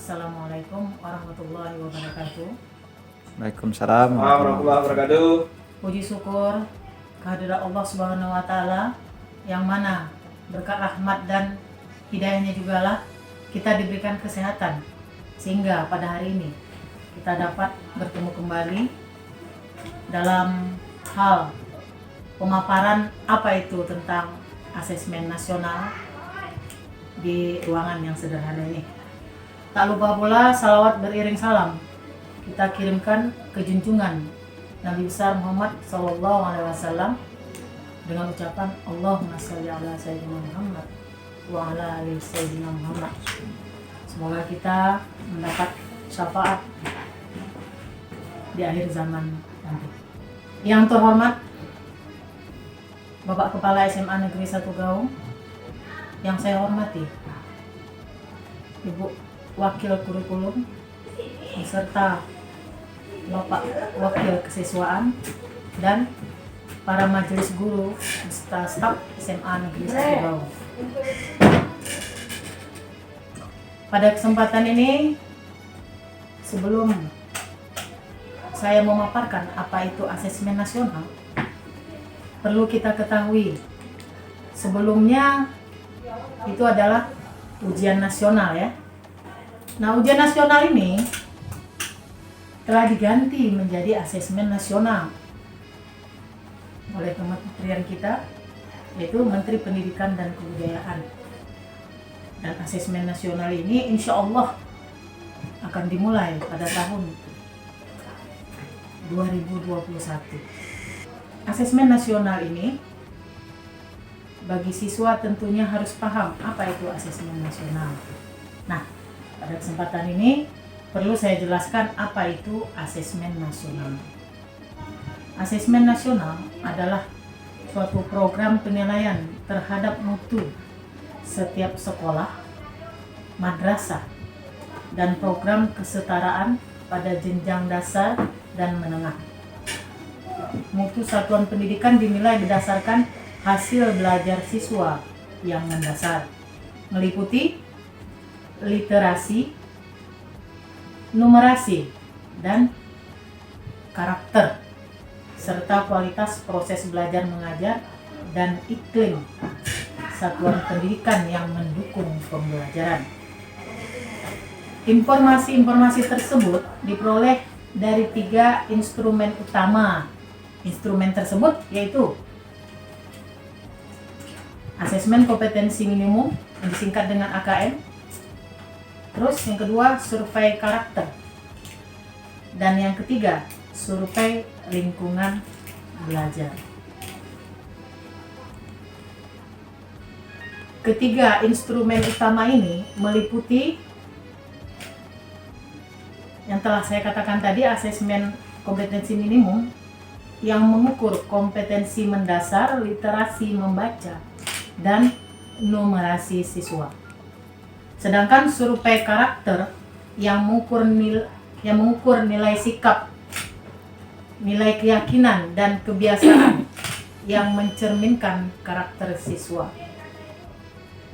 Assalamualaikum warahmatullahi wabarakatuh. Waalaikumsalam warahmatullahi wabarakatuh. Puji syukur kehadirat Allah Subhanahu wa taala yang mana berkat rahmat dan hidayahnya jugalah kita diberikan kesehatan sehingga pada hari ini kita dapat bertemu kembali dalam hal pemaparan apa itu tentang asesmen nasional di ruangan yang sederhana ini. Tak lupa pula salawat beriring salam kita kirimkan ke junjungan Nabi besar Muhammad SAW dengan ucapan Allahumma sholli ala sayyidina Muhammad wa ala ali sayyidina Muhammad. Semoga kita mendapat syafaat di akhir zaman nanti. Yang terhormat Bapak Kepala SMA Negeri 1 Gaung, yang saya hormati Ibu Wakil Kurikulum beserta Bapak Wakil Kesiswaan dan para majelis guru beserta staf SMA Negeri 1 Gaung. Pada kesempatan ini, sebelum saya memaparkan apa itu asesmen nasional, perlu kita ketahui sebelumnya itu adalah ujian nasional ya. Nah, ujian nasional ini telah diganti menjadi asesmen nasional oleh kementerian kita, yaitu Menteri Pendidikan dan Kebudayaan. Dan asesmen nasional ini insya Allah akan dimulai pada tahun 2021. Asesmen nasional ini bagi siswa tentunya harus paham apa itu asesmen nasional. Nah, pada kesempatan ini perlu saya jelaskan apa itu asesmen nasional. Asesmen nasional adalah suatu program penilaian terhadap mutu setiap sekolah, madrasah, dan program kesetaraan pada jenjang dasar dan menengah. Mutu satuan pendidikan dinilai berdasarkan hasil belajar siswa yang mendasar, meliputi literasi, numerasi, dan karakter, serta kualitas proses belajar mengajar dan iklim satuan pendidikan yang mendukung pembelajaran. Informasi-informasi tersebut diperoleh dari 3 instrumen utama. Instrumen tersebut yaitu asesmen kompetensi minimum yang disingkat dengan AKM. Terus yang kedua, survei karakter. Dan yang ketiga, survei lingkungan belajar. Ketiga instrumen utama ini meliputi yang telah saya katakan tadi, asesmen kompetensi minimum yang mengukur kompetensi mendasar, literasi membaca, dan numerasi siswa. Sedangkan survei karakter yang mengukur nilai sikap, nilai keyakinan, dan kebiasaan yang mencerminkan karakter siswa.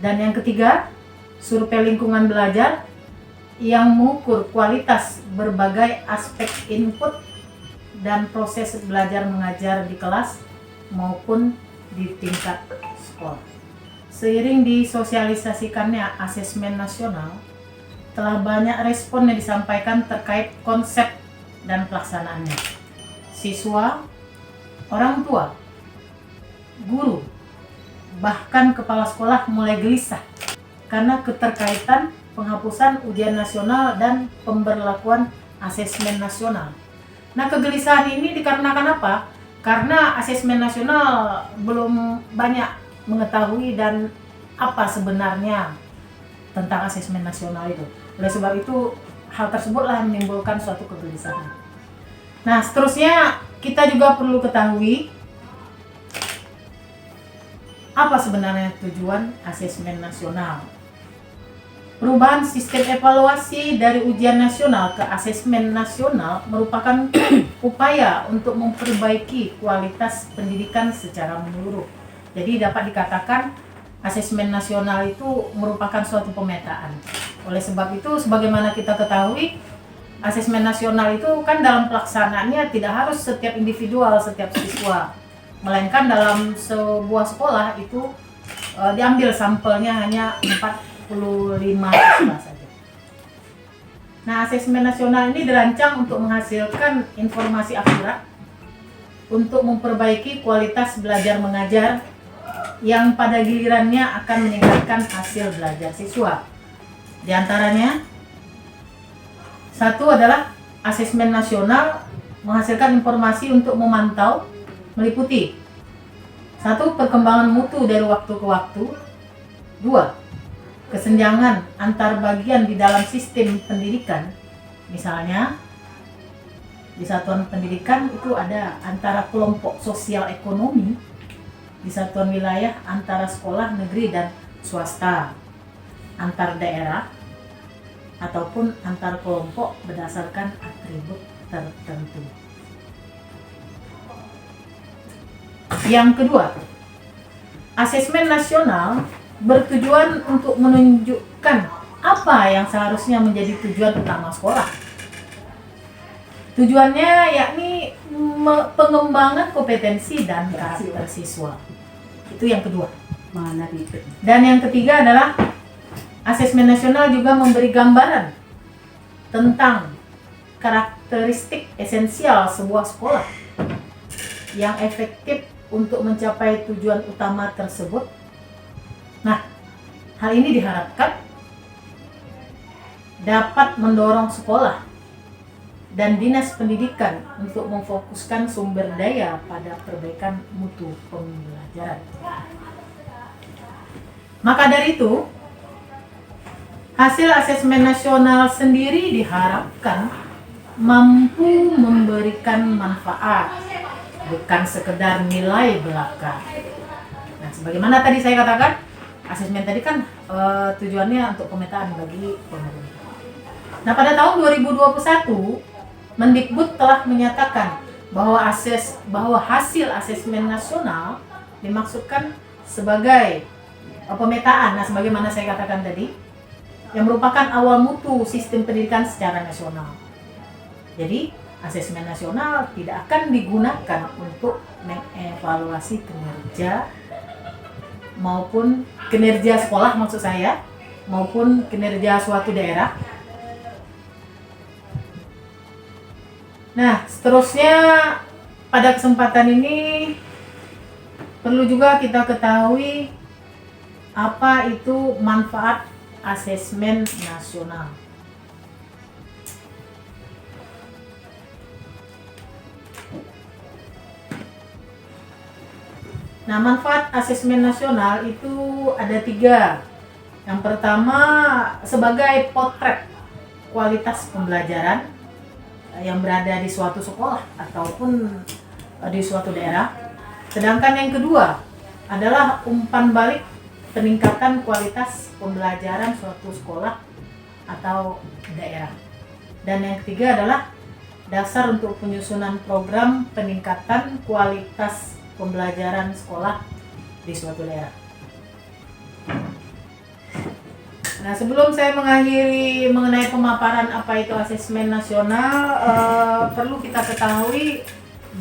Dan yang ketiga, survei lingkungan belajar yang mengukur kualitas berbagai aspek input dan proses belajar mengajar di kelas maupun di tingkat sekolah. Seiring disosialisasikannya asesmen nasional, telah banyak respon yang disampaikan terkait konsep dan pelaksanaannya. Siswa, orang tua, guru, bahkan kepala sekolah mulai gelisah karena keterkaitan penghapusan ujian nasional dan pemberlakuan asesmen nasional. Nah, kegelisahan ini dikarenakan apa? Karena asesmen nasional belum banyak mengetahui dan apa sebenarnya tentang asesmen nasional itu. Oleh sebab itu, hal tersebutlah menimbulkan suatu kegelisahan. Nah, seterusnya kita juga perlu ketahui apa sebenarnya tujuan asesmen nasional. Perubahan sistem evaluasi dari ujian nasional ke asesmen nasional merupakan upaya untuk memperbaiki kualitas pendidikan secara menyeluruh. Jadi dapat dikatakan asesmen nasional itu merupakan suatu pemetaan. Oleh sebab itu, sebagaimana kita ketahui, asesmen nasional itu kan dalam pelaksanaannya tidak harus setiap individual, setiap siswa, melainkan dalam sebuah sekolah itu diambil sampelnya hanya 45 siswa saja. Nah, asesmen nasional ini dirancang untuk menghasilkan informasi akurat untuk memperbaiki kualitas belajar mengajar yang pada gilirannya akan meningkatkan hasil belajar siswa. Di antaranya, satu adalah asesmen nasional menghasilkan informasi untuk memantau, meliputi satu, perkembangan mutu dari waktu ke waktu. Dua, kesenjangan antar bagian di dalam sistem pendidikan. Misalnya, di satuan pendidikan itu ada antara kelompok sosial ekonomi, di satuan wilayah antara sekolah negeri dan swasta, antar daerah, ataupun antar kelompok berdasarkan atribut tertentu. Yang kedua, asesmen nasional bertujuan untuk menunjukkan apa yang seharusnya menjadi tujuan utama sekolah. Tujuannya yakni pengembangan kompetensi dan karakter siswa. Itu yang kedua. Dan yang ketiga adalah asesmen nasional juga memberi gambaran tentang karakteristik esensial sebuah sekolah yang efektif untuk mencapai tujuan utama tersebut. Nah, hal ini diharapkan dapat mendorong sekolah dan dinas pendidikan untuk memfokuskan sumber daya pada perbaikan mutu pembelajaran. Maka dari itu, hasil asesmen nasional sendiri diharapkan mampu memberikan manfaat, bukan sekedar nilai belaka. Nah, sebagaimana tadi saya katakan, asesmen tadi kan tujuannya untuk pemetaan bagi pemerintah. Nah, pada tahun 2021, Mendikbud telah menyatakan bahwa hasil asesmen nasional dimaksudkan sebagai pemetaan. Nah, sebagaimana saya katakan tadi, yang merupakan awal mutu sistem pendidikan secara nasional. Jadi, asesmen nasional tidak akan digunakan untuk mengevaluasi kinerja maupun kinerja sekolah maksud saya, maupun kinerja suatu daerah. Nah, seterusnya pada kesempatan ini perlu juga kita ketahui apa itu manfaat asesmen nasional. Nah, manfaat asesmen nasional itu ada 3. Yang pertama, sebagai potret kualitas pembelajaran yang berada di suatu sekolah ataupun di suatu daerah. Sedangkan yang kedua adalah umpan balik peningkatan kualitas pembelajaran suatu sekolah atau daerah. Dan yang ketiga adalah dasar untuk penyusunan program peningkatan kualitas pembelajaran sekolah di suatu daerah. Nah, sebelum saya mengakhiri mengenai pemaparan apa itu asesmen nasional, perlu kita ketahui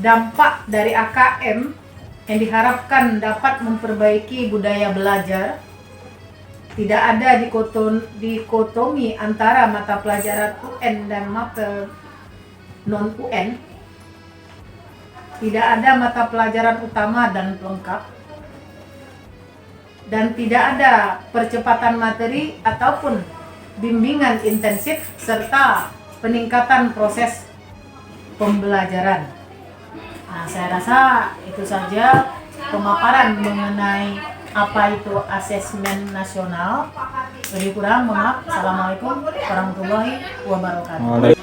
dampak dari AKM yang diharapkan dapat memperbaiki budaya belajar. Tidak ada dikotomi antara mata pelajaran UN dan mata non-UN. Tidak ada mata pelajaran utama dan pelengkap. Dan tidak ada percepatan materi ataupun bimbingan intensif serta peningkatan proses pembelajaran. Nah, saya rasa itu saja pemaparan mengenai apa itu asesmen nasional. Lebih kurang, mohon maaf. Assalamualaikum warahmatullahi wabarakatuh.